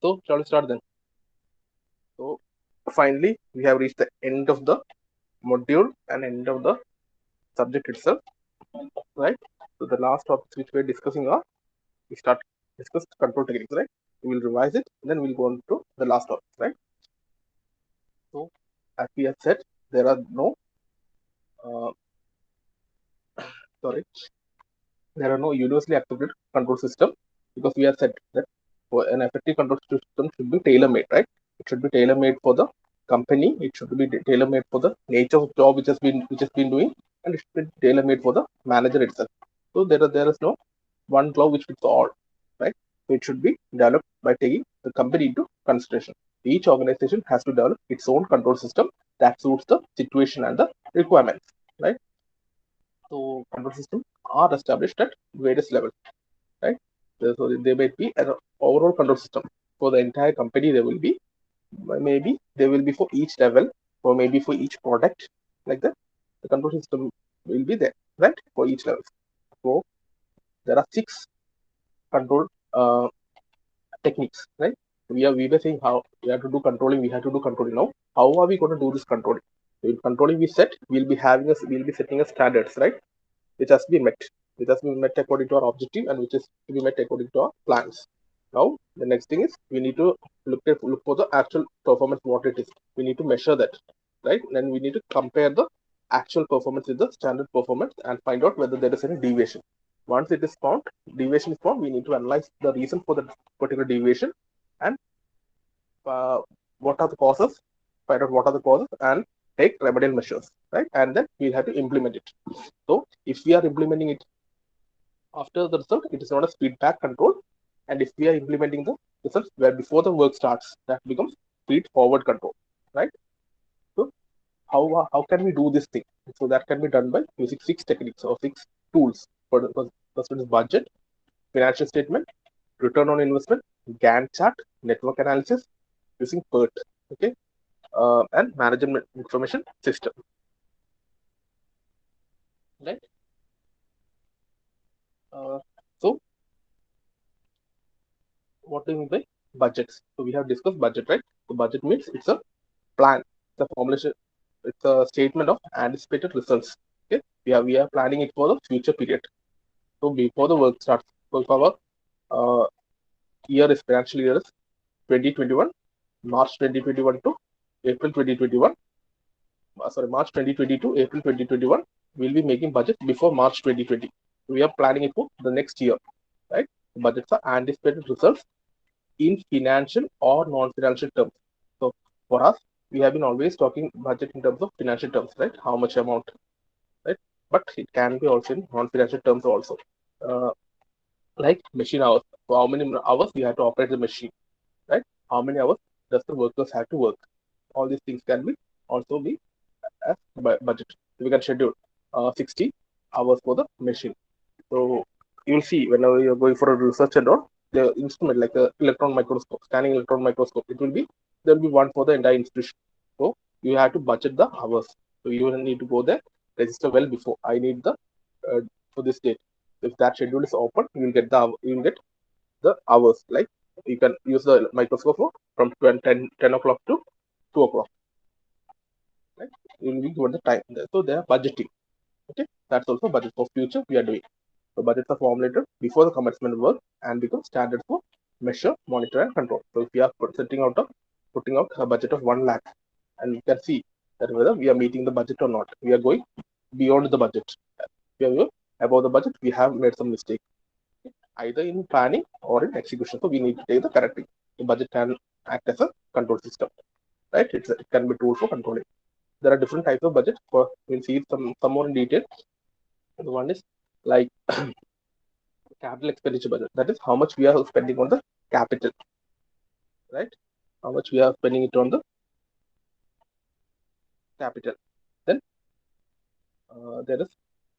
So shall we start then? So finally, we have reached the end of the module and end of the subject itself, right? So the last topics which we are discussing are we start discuss control techniques, right? We will revise it, and then we'll go on to the last topic, right? So as we have said, there are no uh, sorry, there are no universally accepted control system because we have said that for an effective control system should be tailor-made, right? It should be tailor-made for the company. It should be tailor-made for the nature of job which has been doing, and it should be tailor-made for the manager itself. So there is no one glove which fits all, right? So it should be developed by taking the company into consideration. Each organization has to develop its own control system that suits the situation and the requirements, right? So control systems are established at various levels, right? So there might be an overall control system for the entire company. There will be maybe there will be for each level or maybe for each product, like that. The control system will be there, right, for each level. So there are 6 control techniques, right? We were saying how we have to do controlling. We have to do controlling now. How are we going to do this controlling? In controlling, we'll be setting a standards, right? Which has to be met, which has to be met according to our objective and which is to be met according to our plans. Now, the next thing is we need to look for the actual performance, what it is. We need to measure that, right? Then we need to compare the actual performance with the standard performance and find out whether there is any deviation. Once it is found, deviation is found, we need to analyze the reason for that particular deviation and uh, what are the causes, find out what are the causes and take remedial measures, right? And then we have to implement it. So if we are implementing it after the result, it is known as feedback control. And if we are implementing the results where before the work starts, that becomes feed forward control, right? So how can we do this thing? So that can be done by using 6 techniques or 6 tools. For the first one is budget, financial statement, return on investment, Gantt chart, network analysis, using PERT, okay, and management information system, right? Uh, so what do you mean by budgets? So we have discussed budget, right? So budget means it's a plan, the formulation, it's a statement of anticipated results. Okay, we are planning it for the future period. So before the work starts, so if our uh, year is financial year is 2021, March 2021 to April 2021. Sorry, March 2022, April 2021. We'll be making budget before March 2020. We are planning it for the next year, right? Budgets are anticipated results in financial or non-financial terms. So for us, we have been always talking budget in terms of financial terms, right? How much amount, right? But it can be also in non-financial terms also, uh, like machine hours. So how many hours we have to operate the machine, right? How many hours does the workers have to work? All these things can be also be as budget. So we can schedule 60 hours for the machine. So you'll see whenever you're going for a research and all, the instrument like the electron microscope, scanning electron microscope, it will be there will be one for the entire institution. So you have to budget the hours. So you will need to go there, register well before. I need the for this date. If that schedule is open, you will get the hours. Like you can use the microscope from 10 o'clock to 2 o'clock. Right? You will be given the time there. So they are budgeting. Okay, that's also budget for future we are doing. So budgets are formulated before the commencement work and become standard for measure, monitor, and control. So if we are putting out a budget of 1 lakh, and we can see that whether we are meeting the budget or not. We are going beyond the budget. We are going above the budget. We have made some mistake, either in planning or in execution. So we need to take the correcting. The budget can act as a control system, right? It can be tool for controlling. There are different types of budget. We'll see some more in detail. The one is like capital expenditure budget. That is how much we are spending on the capital, right? How much we are spending it on the capital. Then there is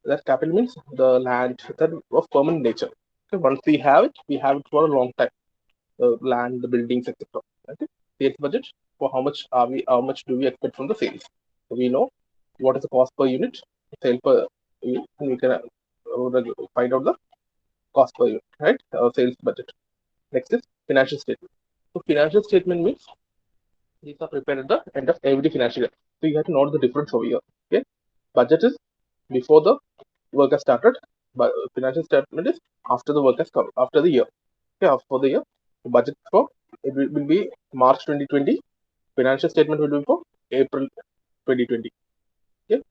that capital means the land that of permanent nature. Okay, once we have it for a long time. The land, the buildings, etc. Okay. Sales budget for how much do we expect from the sales? So we know what is the cost per unit, sale per unit, and we can find out the cost per unit, right? Sales budget. Next is financial statement. So financial statement means these are prepared at the end of every financial year. So you have to note the difference over here. Okay, budget is before the work has started, but financial statement is after the work has come, after the year. Okay, for the year, the budget for it will be March 2020. Financial statement will be for April 2020. Okay.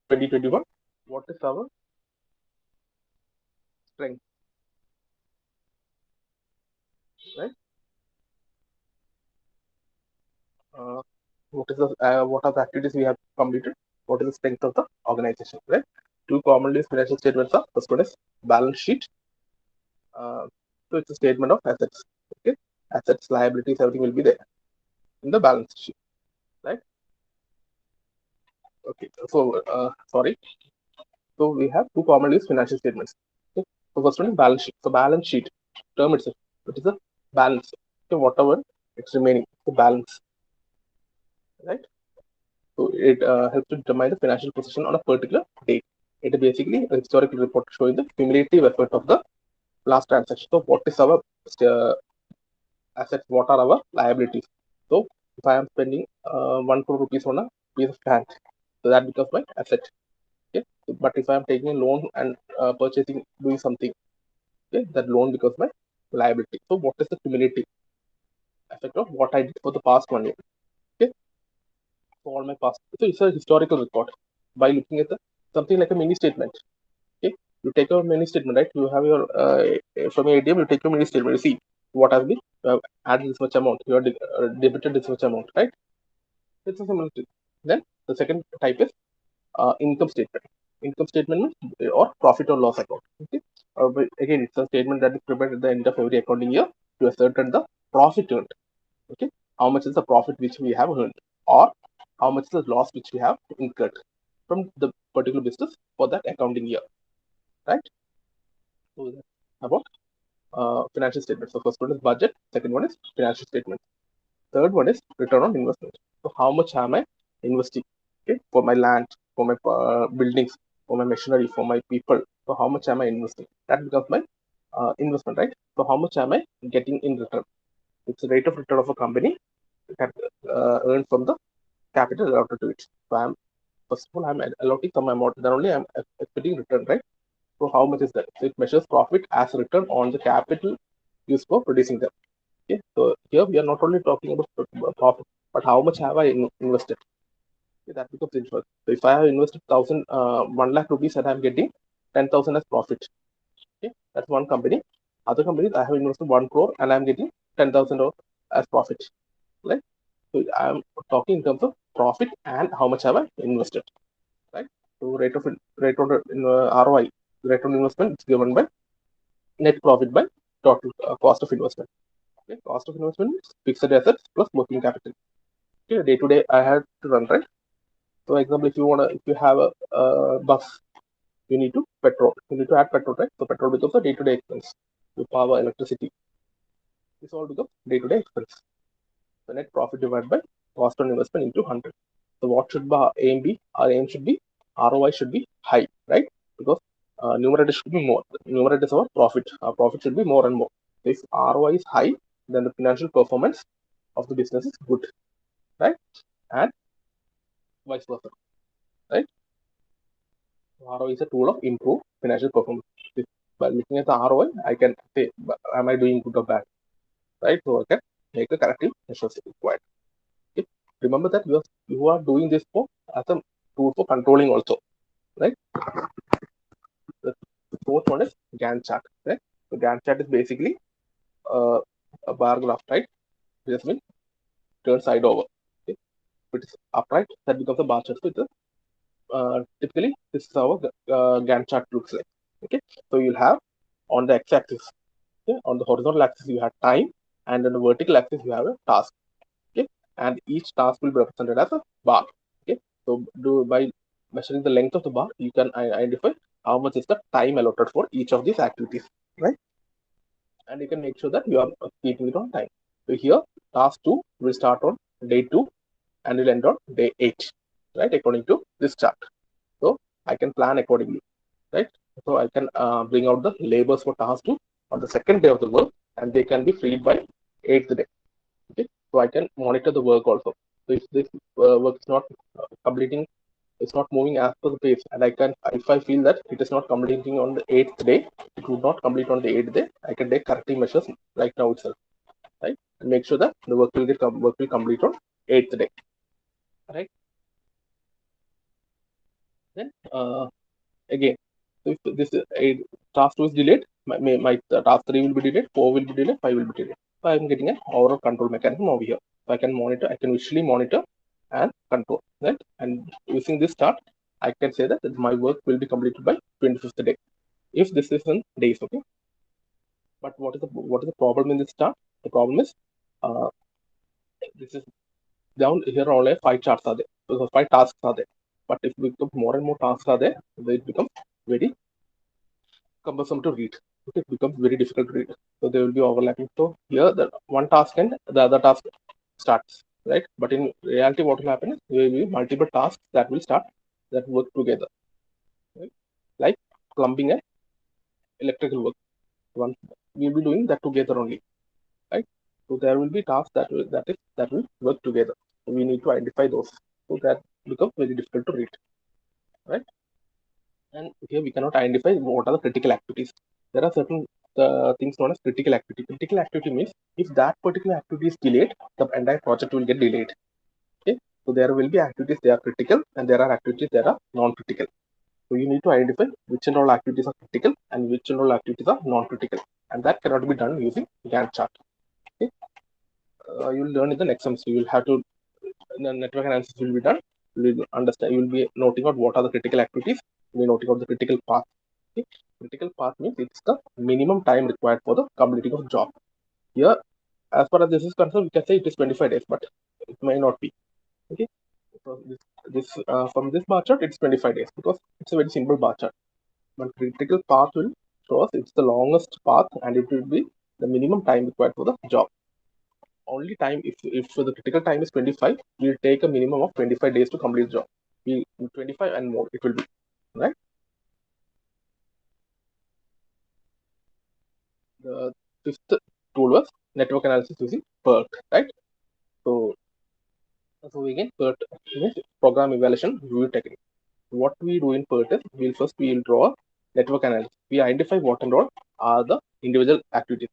2021. What is our strength, right? Uh, what are the activities we have completed? What is the strength of the organization, right? Two commonly used financial statements are, first one is balance sheet. So it's a statement of assets. Okay, assets, liabilities, everything will be there in the balance sheet, right? Okay, so sorry. So we have two commonly used financial statements. Okay, so first one is balance sheet. So balance sheet term itself, it is a balance. So whatever it's remaining, the balance, right? So it helps to determine the financial position on a particular date. It is basically a historical report showing the cumulative effort of the last transaction. So what is our assets? What are our liabilities? So if I am spending 1 crore rupees on a piece of land, so that becomes my asset. Okay. But if I am taking a loan and purchasing, doing something, okay, that loan becomes my liability. So what is the cumulative effect of what I did for the past 1 year? Okay, for all my past. So it's a historical record by looking at the something like a mini statement. Okay, you take a mini statement, right? You have your from your ATM, you take your mini statement. You see what has been added this much amount. You are debited this much amount, right? It's a similar thing. Then the second type is income statement. Income statement means or profit or loss account. Okay, but again, it's a statement that is prepared at the end of every accounting year to ascertain the profit earned. Okay, how much is the profit which we have earned, or how much is the loss which we have incurred from the particular business for that accounting year, right? So that's about financial statement. So first one is budget, second one is financial statement, third one is return on investment. So how much am I investing? Okay, for my land, for my buildings, for my machinery, for my people. So how much am I investing? That becomes my investment, right? So how much am I getting in return? It's the rate of return of a company that earned from the capital allotted to it. So I'm first of all I'm allotting some amount, then only I'm expecting return, right? So how much is that? So it measures profit as return on the capital used for producing them. Okay, so here we are not only talking about profit, but how much have I invested? Okay, that becomes interest. So if I have invested 1 lakh rupees and I'm getting 10,000 as profit, okay, that's one company. Other companies I have invested 1 crore and I'm getting 10,000 as profit, right? So I'm talking in terms of profit and how much have I invested, right? So rate of ROI, rate on investment is given by net profit by total cost of investment. Okay, cost of investment is fixed assets plus working capital. Okay, day to day I had to run, right? So example, if you have a bus, you need to add petrol, right? So petrol becomes a day to day expense. The power, electricity, this all becomes day to day expense. The net profit divided by cost on investment into 100. So what should our aim be? Our aim should be ROI should be high, right? Because numerator should be more. Numerator is our profit. Our profit should be more and more. So if ROI is high, then the financial performance of the business is good, right? And vice versa, right? ROI is a tool of improve financial performance. By looking at the ROI, I can say, am I doing good or bad, right? So I can make a corrective measures required. Okay. Remember that you are doing this for as a tool for controlling also, right? The fourth one is Gantt chart, right? So Gantt chart is basically a bar graph, right? Just means turn side over. Okay. If it is upright, that becomes a bar chart. So it's typically this is how Gantt chart looks like. Okay, so you'll have on the x-axis, okay, on the horizontal axis you have time, and on the vertical axis you have a task. Okay, and each task will be represented as a bar. Okay, so by measuring the length of the bar, you can identify how much is the time allotted for each of these activities, right? and you can make sure that you are keeping it on time. So here, task 2 will start on day 2 and will end on day 8, right? According to this chart. So I can plan accordingly, right? So I can bring out the labors for task 2 on the second day of the work, and they can be freed by 8th day. Okay, so I can monitor the work also. So if this work is not completing, it's not moving as per the pace, and I can, if I feel that it is not completing on the 8th day, it would not complete on the 8th day, I can take corrective measures right now itself, right? And make sure that the work will complete on 8th day, right? Then again, if this task 2 is delayed, my task 3 will be delayed, 4 will be delayed, 5 will be delayed. So I'm getting an overall control mechanism over here. So I can monitor, I can visually monitor and control, right? And using this chart, I can say that my work will be completed by 25th day, if this is in days, okay? But what is the problem in this chart? The problem is this is down here, only 5 charts are there. So 5 tasks are there. But if we become more and more tasks are there, then it becomes very cumbersome to read. Okay, it becomes very difficult to read. So they will be overlapping. So here the one task and the other task starts, right? But in reality, what will happen is there will be multiple tasks that will start that work together, right? Like plumbing and electrical work. One we will be doing that together only, right? So there will be tasks that will work together. So we need to identify those. So that becomes very difficult to read, right? And here we cannot identify what are the critical activities. There are certain things known as critical activity. Critical activity means if that particular activity is delayed, the entire project will get delayed. Okay, so there will be activities they are critical, and there are activities that are non-critical. So you need to identify which and all activities are critical and which and all activities are non-critical, and that cannot be done using Gantt chart. Okay, you will learn in the next semester. You will have to the network analysis will be done. You will understand. You will be noting out what are the critical activities. You will be noting out the critical path. Okay. Critical path means it's the minimum time required for the completing of job. Here, as far as this is concerned, we can say it is 25 days, but it may not be. Okay. So this from this bar chart, it's 25 days because it's a very simple bar chart. But critical path will show us it's the longest path, and it will be the minimum time required for the job. Only time, if the critical time is 25, we'll take a minimum of 25 days to complete the job. We 25 and more it will be, right? The fifth tool was network analysis using PERT, right? So again, PERT means program evaluation review technique. What we do in PERT is we'll draw a network analysis. We identify what and all are the individual activities.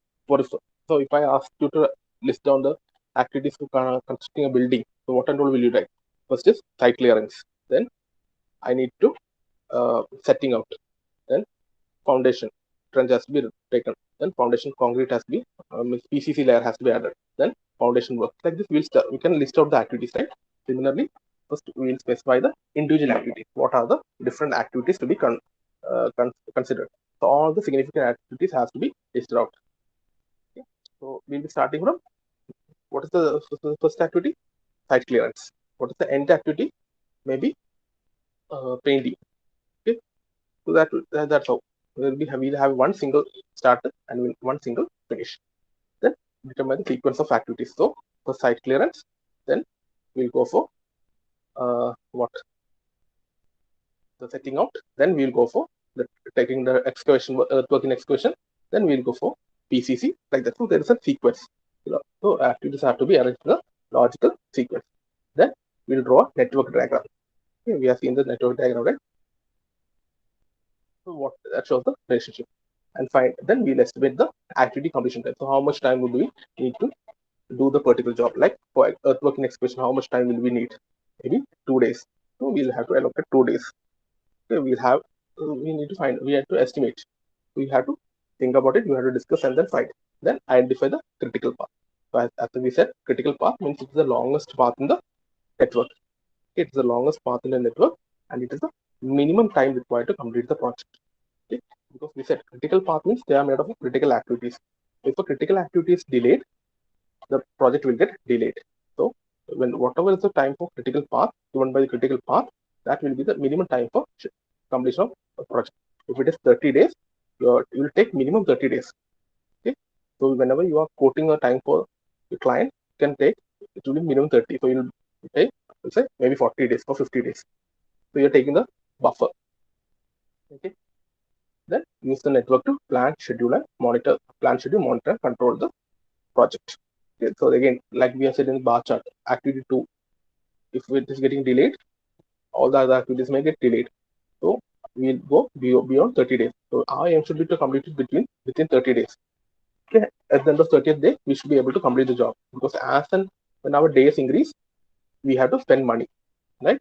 So if I ask you to list down the activities for constructing a building, so what and all will you write? First is site clearance. Then I need to setting out. Then foundation trench has to be taken. Then foundation concrete has to be PCC layer has to be added. Then foundation work. Like this, we can list out the activities, right? Similarly, first we will specify the individual activities. What are the different activities to be considered? So all the significant activities has to be listed out. Okay. So we'll be starting from what is the first activity? Site clearance. What is the end activity? Maybe painting. Okay. So that's how we'll have one single starter and one single finish. Then determine the sequence of activities. So for site clearance, then we'll go for what the setting out. Then we'll go for taking the excavation, earthwork in excavation. Then we'll go for PCC like that. So there is a sequence. So activities have to be arranged in a logical sequence. Then we'll draw a network diagram. Okay, we have seen the network diagram, right? So what that shows the relationship, and then we'll estimate the activity completion time. So how much time would we need to do the particular job? Like for earthwork in excavation, how much time will we need? Maybe 2 days. So we'll have to allocate 2 days. Okay, we need to we have to estimate. We have to think about it. We have to discuss and then find. Then identify the critical path. So as we said, critical path means it's the longest path in the network. It's the longest path in the network, and it is the minimum time required to complete the project. Okay? Because we said critical path means they are made of critical activities. If a critical activity is delayed, the project will get delayed. So when whatever is the time for critical path given by the critical path, that will be the minimum time for completion of a project. If it is 30 days, it will take minimum 30 days. Okay? So whenever you are quoting a time for the client, it can take, it will be minimum 30. So you'll take, let's say maybe 40 days or 50 days. So you're taking the buffer. Okay. Then use the network to plan, schedule, and monitor, and control the project. Okay. So again, like we have said in the bar chart, activity 2, if it is getting delayed, all the other activities may get delayed. So we'll go beyond 30 days. So our aim should be to complete it within 30 days. Okay. At the end of 30th day, we should be able to complete the job, because as and when our days increase, we have to spend money, right?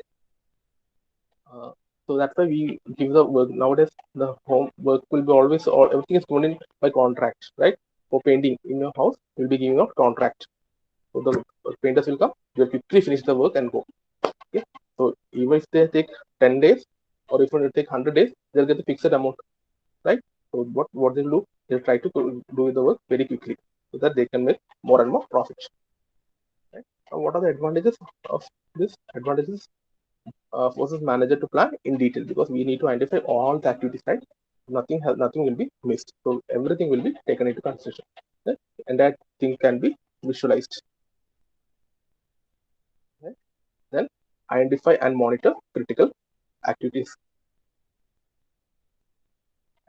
So that's why we give the work. Nowadays, the home work will be always, or everything is done in by contract, right? For painting in your house, we'll be giving out contract. So the painters will come, they'll quickly finish the work and go. Okay. So even if they take 10 days, or if it take 100 days, they'll get the fixed amount, right? So what they'll do, they'll try to do the work very quickly, so that they can make more and more profit. Right? Now, what are the advantages of this? Advantages forces manager to plan in detail, because we need to identify all the activities, right? Nothing will be missed. So everything will be taken into consideration, right? And that thing can be visualized. Right? Then identify and monitor critical activities.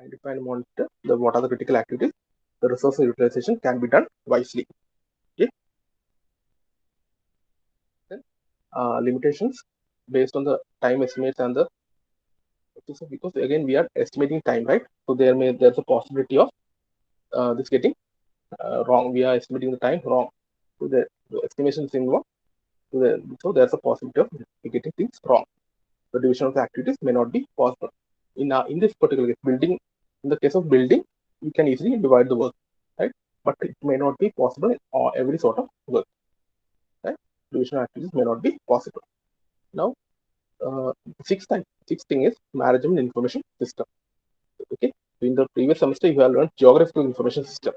Identify and monitor what are the critical activities. The resource utilization can be done wisely. Okay. Then limitations based on the time estimates and the, because again we are estimating time, right? So there's a possibility of this getting wrong. We are estimating the time wrong. So the estimation is wrong. So there's a possibility of getting things wrong. The division of the activities may not be possible. In this particular case, building, in the case of building, you can easily divide the work, right? But it may not be possible in every sort of work, right? Division of activities may not be possible. Now, sixth thing is management information system. Okay, in the previous semester you have learned geographical information system,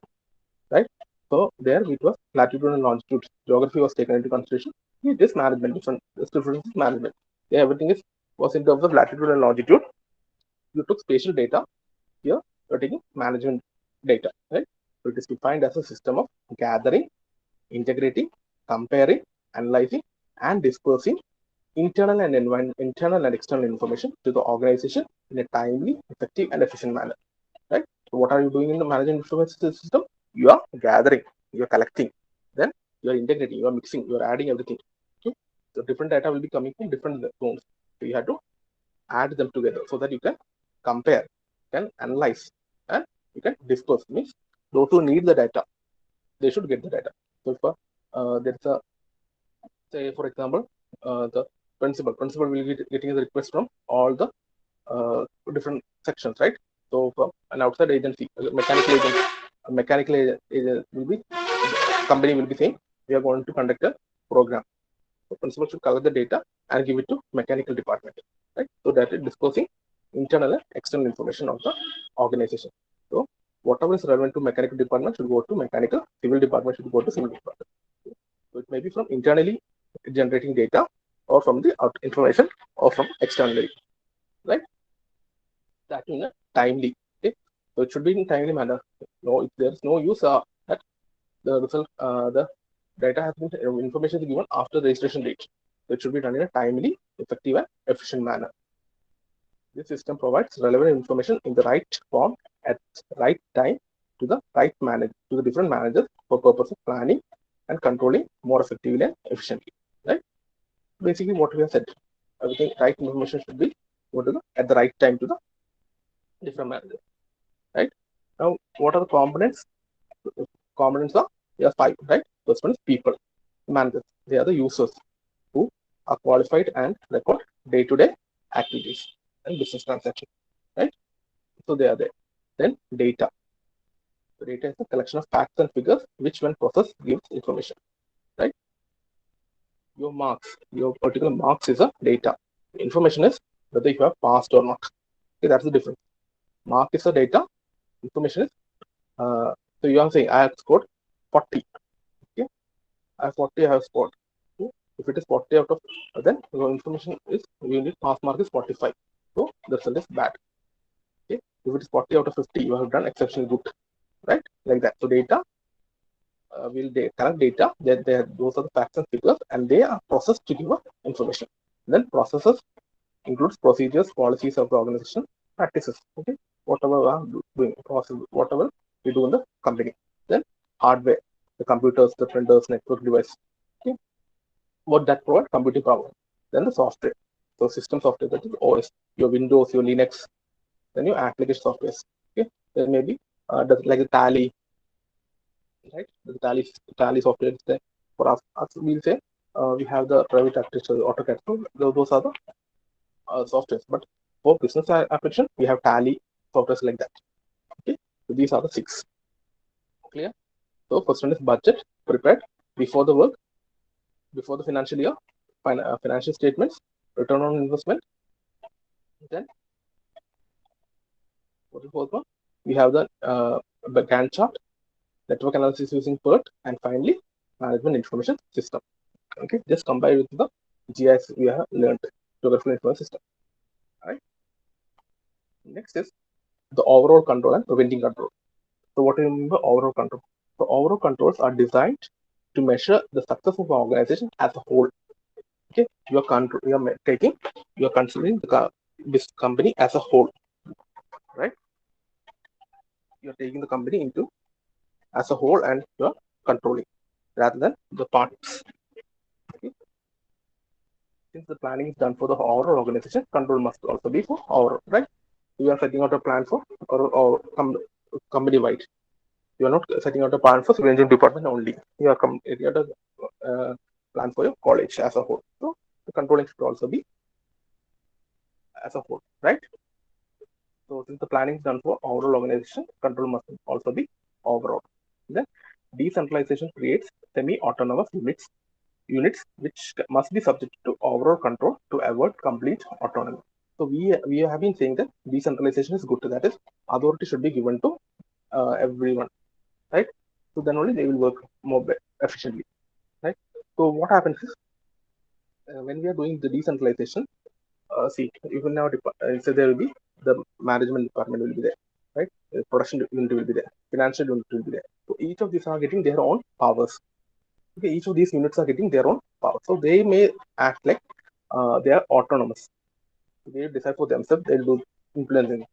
right? So there it was latitude and longitude. Geography was taken into consideration. It is management, different management. Yeah, everything was in terms of latitude and longitude. You took spatial data. Here you're taking management data, right? So it is defined as a system of gathering, integrating, comparing, analyzing, and dispersing internal and external information to the organization in a timely, effective, and efficient manner. Right? So what are you doing in the management information system? You are gathering, you are collecting, then you are integrating, you are mixing, you are adding everything. Okay? So different data will be coming from different zones. So you have to add them together so that you can compare, can analyze, and you can disperse. Means those who need the data, they should get the data. So if there's a, say for example, the principal will be getting the request from all the different sections, right? So from an outside agency, a mechanical agent will be, company will be saying we are going to conduct a program. So principal should collect the data and give it to mechanical department, right? So that is disclosing internal and external information of the organization. So whatever is relevant to mechanical department should go to mechanical, civil department should go to civil department. So it may be from internally generating data, or from the information, or from externally, right? That in a timely. Okay, so it should be in timely manner. No, if there is no use that the result, the data has been, information is given after the registration date. So it should be done in a timely, effective, and efficient manner. This system provides relevant information in the right form at right time to the right manager, to the different managers, for purpose of planning and controlling more effectively and efficiently. Right? Basically, what we have said, everything, right information should be at the right time to the different managers. Right? Now, what are the components? Components are, there are 5, right? First one is people, managers. They are the users who are qualified and record day-to-day activities and business transactions, right? So they are there. Then data. So data is a collection of facts and figures which, when processed, gives information, right? Your marks, your particular marks is a data. Information is whether you have passed or not. Okay, that's the difference. Mark is a data. Information is, so you are saying I have scored 40. Okay, I have 40, I have scored. Okay? If it is 40 out of, then your information is, you need pass mark is 45. So the result is bad. Okay, if it is 40 out of 50, you have done exceptionally good, right? Like that. So data will collect data. Those are the facts and figures, and they are processed to give information. Then processes includes procedures, policies of the organization, practices. Okay, whatever we are doing, process, whatever we do in the company. Then hardware, the computers, the printers, network device. Okay, what that provide computing power. Then the software, so system software, that is OS, your Windows, your Linux, then your application software. Okay, there may be like the Tally, right? The Tally software is there. For us we'll say we have the private architecture, AutoCAD. So those are the softwares. But for business application, we have Tally softwares like that. Okay, so these are the 6. Clear? So first one is budget prepared before the work, before the financial year, financial statements, return on investment. Then what is the fourth one? We have the Gantt chart, network analysis using PERT, and finally management information system. Okay, just compare with the GIS we have learned, geographical information system. All right. Next is the overall control and preventing control. So what do you mean by overall control? So overall controls are designed to measure the success of an organization as a whole. Okay, you are considering this company as a whole, right? You are taking the company into as a whole and you are controlling rather than the parts. Okay. Since the planning is done for the overall organization, control must also be for overall, right? You are setting out a plan for or company wide. You are not setting out a plan for civil engineering department only. You are setting out a plan for your college as a whole. So the controlling should also be as a whole, right? So since the planning is done for overall organization, control must also be overall. Then decentralization creates semi-autonomous units which must be subject to overall control to avoid complete autonomy. So we have been saying that decentralization is good. That is, authority should be given to everyone, right? So then only they will work more efficiently, right? So what happens is when we are doing the decentralization, see, even now, so there will be the management department will be there, right? The production unit will be there, financial unit will be there. So each of these are getting their own powers. Okay, each of these units are getting their own power. So they may act like they are autonomous. They decide for themselves. They'll do influencing.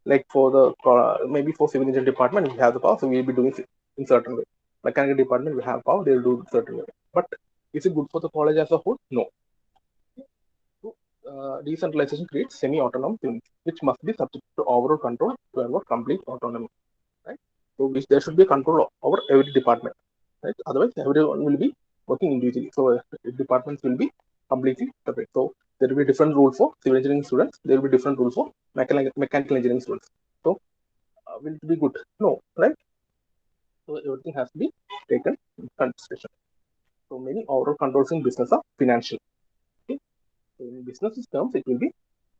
Like for the maybe for civil engineering department, we have the power, so we'll be doing it in certain way. Mechanical department, we have power. They'll do certain way. But is it good for the college as a whole? No. So, decentralization creates semi-autonomous units, which must be subject to overall control to avoid complete autonomy, right? So, there should be control over every department, right? Otherwise, everyone will be working individually. So, departments will be completely separate. So, there will be different rules for civil engineering students. There will be different rules for mechanical engineering students. So, will it be good? No, right? So, everything has to be taken into consideration. So, many overall controls in business are financial. Okay? So, in business terms, it will be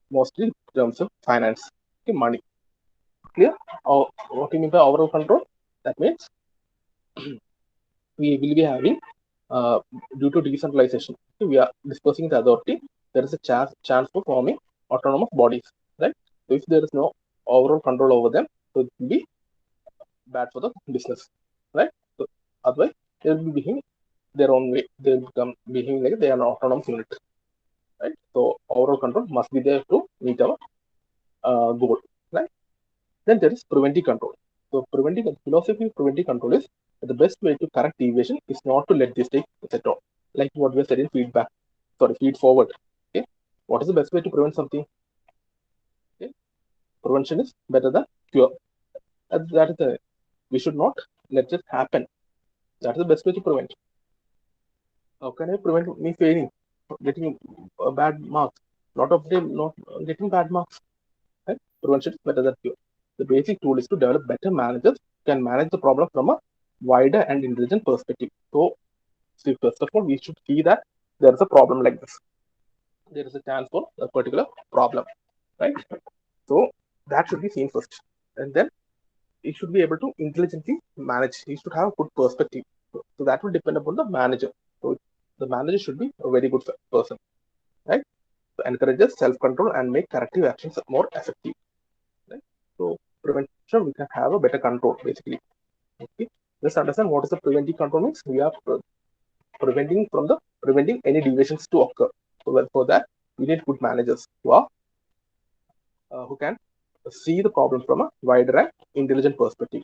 mostly in terms of finance, okay, money. Clear? Or what do you mean by overall control? That means we will be having, due to decentralization, we are dispersing the authority. There is a chance for forming autonomous bodies, right? So if there is no overall control over them, so it will be bad for the business, right? So otherwise, they will be behaving their own way. They will become behaving like they are an autonomous unit, right? So overall control must be there to meet our goal, right? Then there is preventive control. So philosophy of preventive control is the best way to correct deviation is not to let this take at all. Like what we said in feed forward. Okay, what is the best way to prevent something? Okay, prevention is better than cure. That is the we should not let it happen. That is the best way to prevent. How can I prevent me failing, getting bad marks? Not getting bad marks. Right? Prevention is better than cure. The basic tool is to develop better managers who can manage the problem from a wider and intelligent perspective. So, first of all, we should see that there is a problem like this. There is a chance for a particular problem, right? So that should be seen first, and then he should be able to intelligently manage. He should have a good perspective. So that will depend upon the manager. So the manager should be a very good person, right? So encourages self-control and make corrective actions more effective. Right? So prevention, we can have a better control basically. Okay. Let's understand what is the preventive control means. We are preventing any deviations to occur. So for that, we need good managers who can see the problem from a wider and intelligent perspective.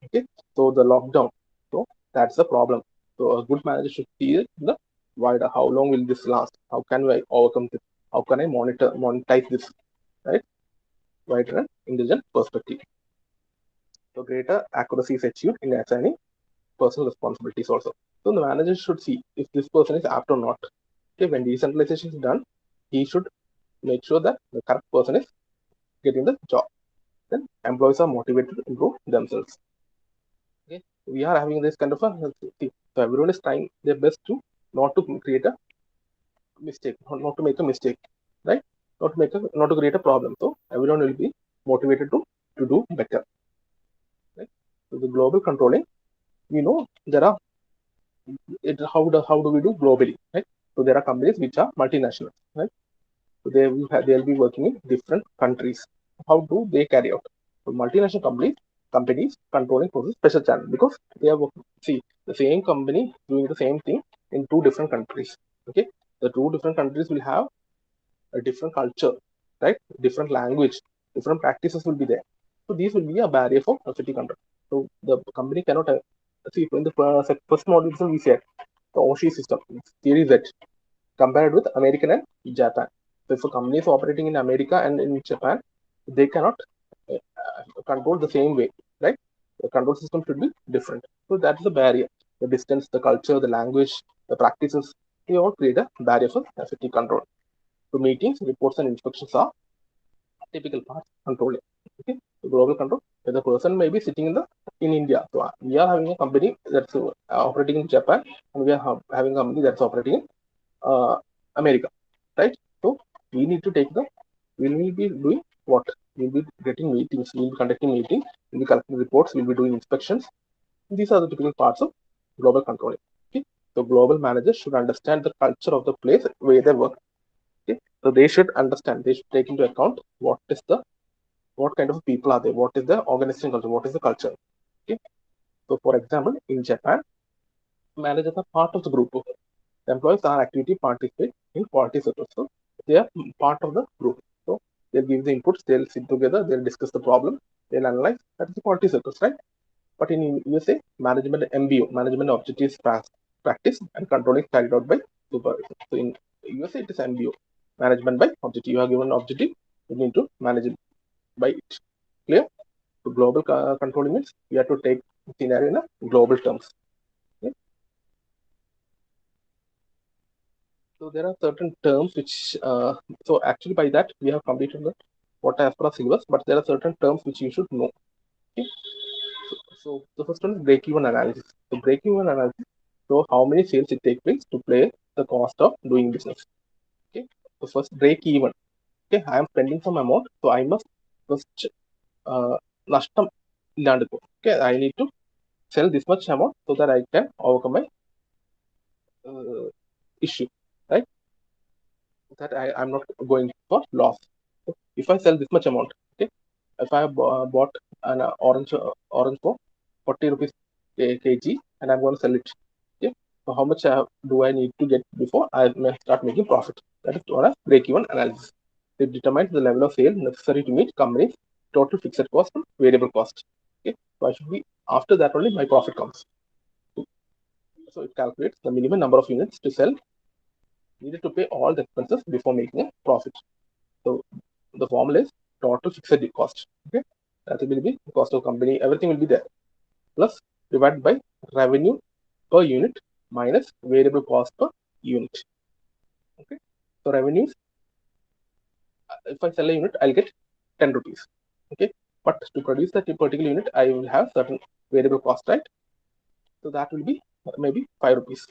Okay, so the lockdown, so that's the problem. So a good manager should see it in the wider. How long will this last? How can I overcome this? How can I monetize this? Right, wider and intelligent perspective. So greater accuracy is achieved in assigning personal responsibilities also. So the manager should see if this person is apt or not. Okay, when decentralization is done, he should make sure that the correct person is getting the job. Then employees are motivated to improve themselves. Okay, we are having this kind of a so everyone is trying their best to not to create a mistake, not to make a mistake, right? Not to create a problem. So everyone will be motivated to do better. Right? So the global controlling, we know there are how do we do globally, right? So there are companies which are multinational, right? So they'll be working in different countries. How do they carry out? So multinational companies controlling process special channel because they are working, see the same company doing the same thing in two different countries. Okay, the two different countries will have a different culture, right? Different language, different practices will be there. So these will be a barrier for city control. So the company cannot see in the first module we said the OSHI system, Series Z, compared with American and Japan. So if a company is operating in America and in Japan, they cannot control the same way, right? The control system should be different. So that's the barrier. The distance, the culture, the language, the practices, they all create a barrier for effective control. So meetings, reports, and inspections are typical parts of controlling. Okay, so global control. The person may be sitting in India. So we are having a company that's operating in Japan, and we are having a company that's operating in America, right? So we need to we will be doing what? We'll be getting meetings, we'll be conducting meetings, we'll be collecting reports, we'll be doing inspections. These are the typical parts of global controlling. Okay, so global managers should understand the culture of the place where they work. Okay, so they should understand, they should take into account what kind of people are they, what is the organization culture, what is the culture. Okay, so for example, in Japan, managers are part of the group. The employees are actively participate in quality circles. So they are part of the group. So they'll give the inputs, they'll sit together, they'll discuss the problem, they'll analyze. That is the quality circles, right? But in USA, management MBO, management objectives practice and controlling carried out by supervisor. So in USA, it is MBO, management by objective. You are given an objective, you need to manage it by it. Clear? So global controlling means you have to take the scenario in a global terms. Okay? So there are certain terms which, so actually by that we have completed what as per syllabus, but there are certain terms which you should know. Okay? So the first one is break-even analysis. So break-even analysis, so how many sales it takes place to play the cost of doing business. Okay. So first break-even. Okay, I am spending some amount, so I must first nashtam illandu. Okay, I need to sell this much amount so that I can overcome my issue, right? That I'm not going for loss. So if I sell this much amount, okay, if I bought an orange for 40 rupees kg and I'm going to sell it, okay, so how much do I need to get before I may start making profit? That is known as break-even analysis. It determines the level of sale necessary to meet company's total fixed cost and variable cost. Okay, so I should be after that only my profit comes. So it calculates the minimum number of units to sell needed to pay all the expenses before making a profit. So the formula is total fixed cost. Okay, that will be the cost of company. Everything will be there. Plus divided by revenue per unit minus variable cost per unit. Okay, so revenues. If I sell a unit, I'll get 10 rupees. Okay, but to produce that particular unit, I will have certain variable cost, right? So that will be maybe 5 rupees.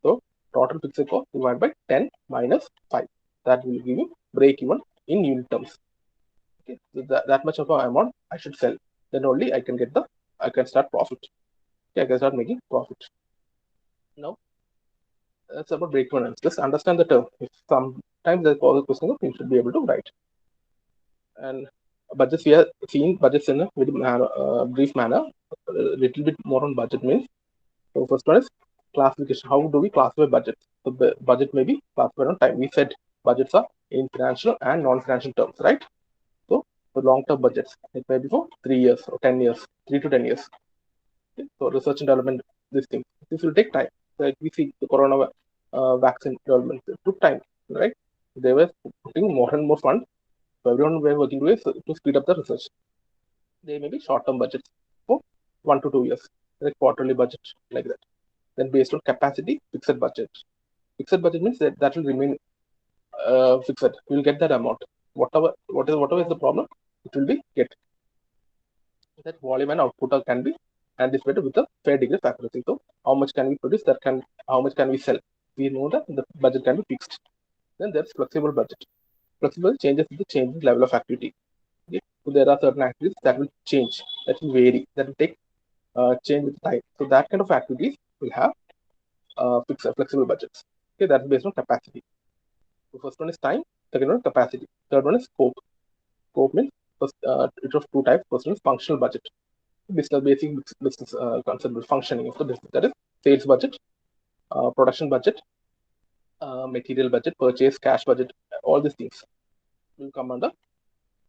So total fixed cost divided by 10 minus 5. That will give you break even in unit terms. Okay, so that much of an amount I should sell. Then only I can start profit. Okay, I can start making profit. Now that's about break even. Just understand the term. If sometimes there's a question, you should be able to write. And budgets, we are seeing budgets in a very brief manner. a little bit more on budget means. So first one is classification. How do we classify budget? So budget may be classified on time. We said budgets are in financial and non-financial terms, right? So for long-term budgets, it may be for 3 years or 10 years, 3 to 10 years. Okay? So research and development, this thing, this will take time. Like we see the corona vaccine development, it took time, right? They were putting more and more funds. So everyone were working to speed up the research. They may be short-term budgets for 1 to 2 years, like quarterly budget, like that. Then based on capacity, fixed budget. Fixed budget means that will remain fixed. You will get that amount. Whatever is the problem, it will be get. That volume and output can be anticipated with a fair degree of accuracy. So how much can we produce? How much can we sell? We know that the budget can be fixed. Then there's flexible budget. Flexible changes with the change in level of activity. Okay? So there are certain activities that will change, that will vary, that will take change with time. So that kind of activities will have flexible budgets. Okay, that's based on capacity. So first one is time, second one is capacity, third one is scope. Scope means it of two types. First one is functional budget. Basic business concept functioning of the business. That is sales budget, production budget, material budget, purchase, cash budget. All these things will come under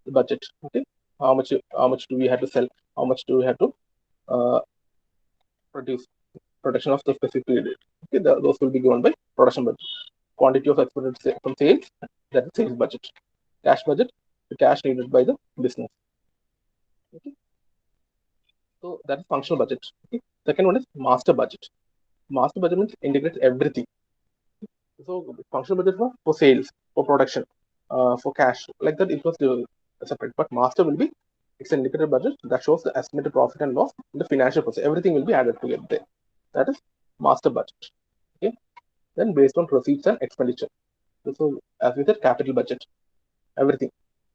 the budget. Okay, how much do we have to sell? How much do we have to produce? Production of the specific period. Okay, those will be given by production budget. Quantity of expended from sales, that is sales budget. Cash budget, the cash needed by the business. Okay, so that is functional budget. Okay, second one is master budget. Master budget means integrates everything. So functional budget for sales, for production, for cash, like that it was separate. But master will be, it's an indicator budget that shows the estimated profit and loss in the financial process. Everything will be added together there. That is master budget. Okay. Then based on receipts and expenditure. So as we said, capital budget, everything.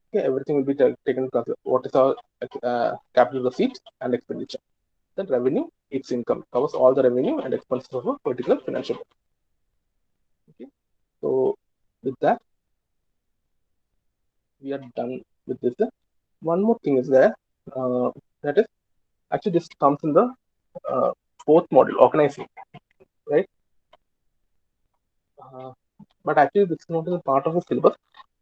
Okay, everything will be taken into account. What is our capital receipts and expenditure? Then revenue, its income covers all the revenue and expenses of a particular financial. Okay, so with that, we are done with this. One more thing is there. That is actually this comes in the fourth module, organizing, right? But actually, this is not a part of the syllabus.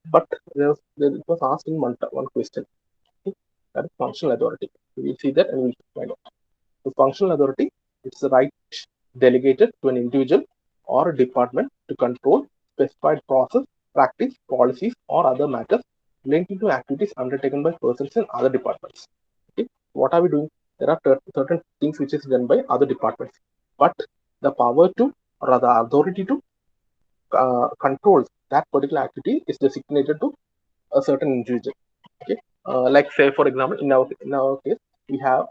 But it was asked in one question. Okay? That is functional authority. We'll see that and we'll find out. The functional authority, it's the right delegated to an individual or a department to control specified process, practice, policies, or other matters relating to activities undertaken by persons in other departments. Okay? What are we doing? There are certain things which is done by other departments, but the power to, or the authority to control that particular activity is designated to a certain individual. Okay, like say for example, in our case, we have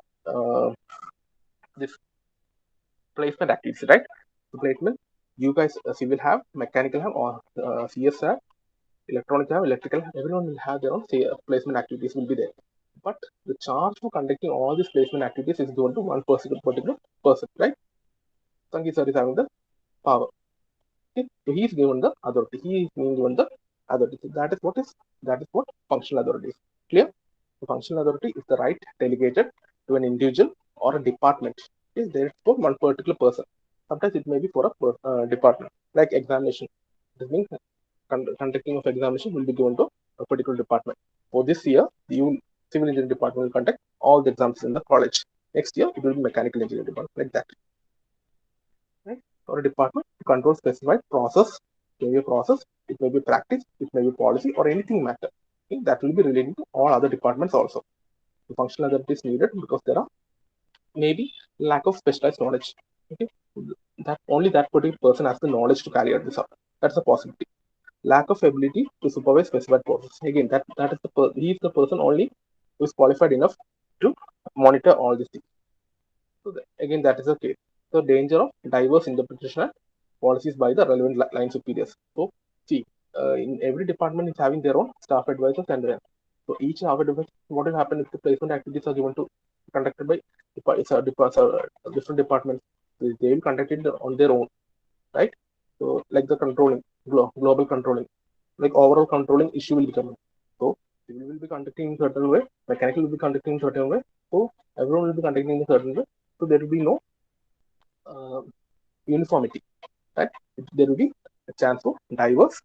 this placement activity, right? So placement, you guys civil have, mechanical have, or CS have, electronic have, electrical have, everyone will have their own placement activities will be there. But the charge for conducting all these placement activities is given to one particular person, right? Sangeet sir is having the power. Okay, so he is given the authority. He is being given the authority. So that is what functional authority is. Clear? The functional authority is the right delegated to an individual or a department. Okay, there is for one particular person. Sometimes it may be for a department, like examination. This means conducting of examination will be given to a particular department. For this year, the civil engineering department will conduct all the exams in the college. Next year, it will be mechanical engineering department, like that. Right? Or a department to control specified process. It may be a process, it may be practice, it may be policy, or anything matter. Okay? That will be relating to all other departments also. The functional authority is needed because there are maybe lack of specialized knowledge. Okay, that only that particular person has the knowledge to carry out this out. That's a possibility. Lack of ability to supervise specified process. Again, that is he is the person only who is qualified enough to monitor all these things. So again, that is the case. So danger of diverse interpretation and policies by the relevant line superiors. So see, in every department is having their own staff advisors and then so each staff advisor, what will happen if the placement activities are given to conducted by different departments? They will conduct it on their own, right? So like the controlling, global controlling, like overall controlling issue will be coming. So civil will be conducting in certain way, mechanical will be conducting in certain way, So everyone will be conducting in a certain way. So there will be no uniformity, right? There will be a chance for diverse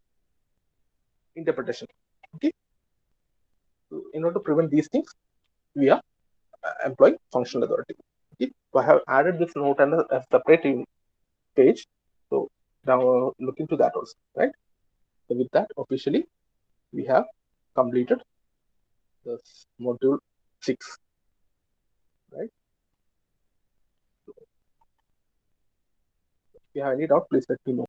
interpretation. Okay. So in order to prevent these things, we are employing functional authority. Okay. So I have added this note and a separate page. So now look into that also, right? So with that, officially, we have completed this module 6, right? If you have any doubt, please let me know.